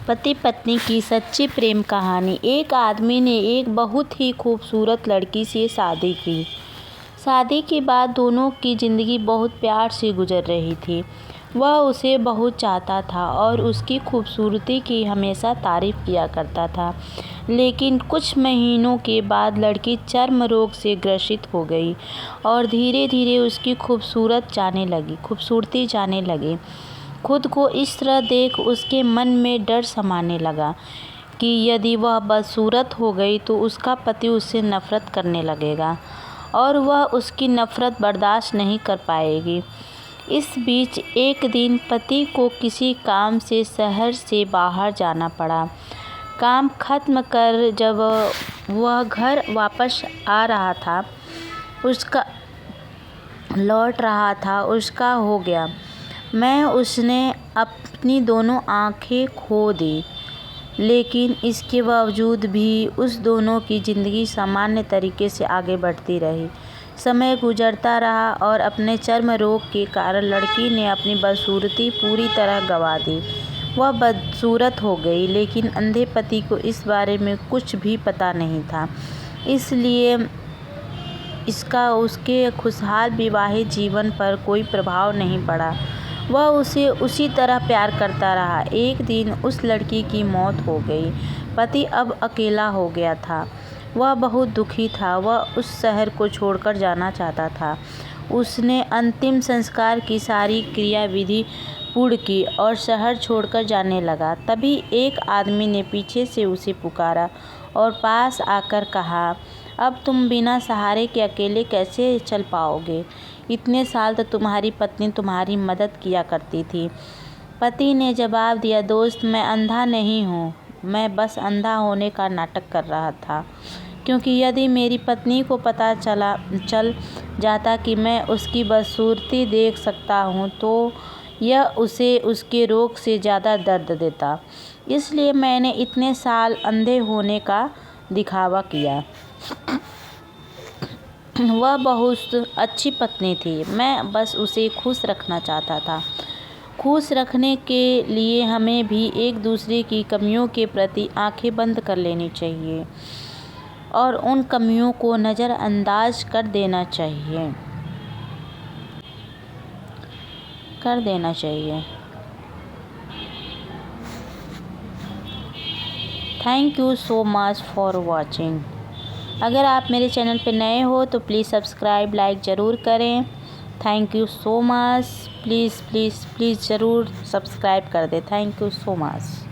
पति पत्नी की सच्ची प्रेम कहानी। एक आदमी ने एक बहुत ही खूबसूरत लड़की से शादी की। शादी के बाद दोनों की ज़िंदगी बहुत प्यार से गुजर रही थी। वह उसे बहुत चाहता था और उसकी खूबसूरती की हमेशा तारीफ़ किया करता था। लेकिन कुछ महीनों के बाद लड़की चर्म रोग से ग्रसित हो गई और धीरे धीरे उसकी खूबसूरती जाने लगी। खुद को इस तरह देख उसके मन में डर समाने लगा कि यदि वह बदसूरत हो गई तो उसका पति उससे नफ़रत करने लगेगा और वह उसकी नफ़रत बर्दाश्त नहीं कर पाएगी। इस बीच एक दिन पति को किसी काम से शहर से बाहर जाना पड़ा। काम खत्म कर जब वह घर वापस आ रहा था, उसका हो गया मैं उसने अपनी दोनों आँखें खो दी। लेकिन इसके बावजूद भी उस दोनों की ज़िंदगी सामान्य तरीके से आगे बढ़ती रही। समय गुजरता रहा और अपने चर्म रोग के कारण लड़की ने अपनी बदसूरती पूरी तरह गंवा दी। वह बदसूरत हो गई, लेकिन अंधे पति को इस बारे में कुछ भी पता नहीं था, इसलिए इसका उसके खुशहाल विवाहित जीवन पर कोई प्रभाव नहीं पड़ा। वह उसे उसी तरह प्यार करता रहा। एक दिन उस लड़की की मौत हो गई। पति अब अकेला हो गया था। वह बहुत दुखी था। वह उस शहर को छोड़कर जाना चाहता था। उसने अंतिम संस्कार की सारी क्रियाविधि पूर्ण की और शहर छोड़कर जाने लगा। तभी एक आदमी ने पीछे से उसे पुकारा और पास आकर कहा, अब तुम बिना सहारे के अकेले कैसे चल पाओगे? इतने साल तो तुम्हारी पत्नी तुम्हारी मदद किया करती थी। पति ने जवाब दिया, दोस्त, मैं अंधा नहीं हूँ, मैं बस अंधा होने का नाटक कर रहा था, क्योंकि यदि मेरी पत्नी को पता चल जाता कि मैं उसकी बदसूरती देख सकता हूँ तो यह उसे उसके रोग से ज़्यादा दर्द देता। इसलिए मैंने इतने साल अंधे होने का दिखावा किया। वह बहुत अच्छी पत्नी थी, मैं बस उसे खुश रखना चाहता था। खुश रखने के लिए हमें भी एक दूसरे की कमियों के प्रति आंखें बंद कर लेनी चाहिए और उन कमियों को नज़रअंदाज कर देना चाहिए। Thank you so much for watching. अगर आप मेरे चैनल पे नए हो तो प्लीज़ सब्सक्राइब, लाइक ज़रूर करें। Thank you so much. Please ज़रूर सब्सक्राइब कर दें। Thank you so much.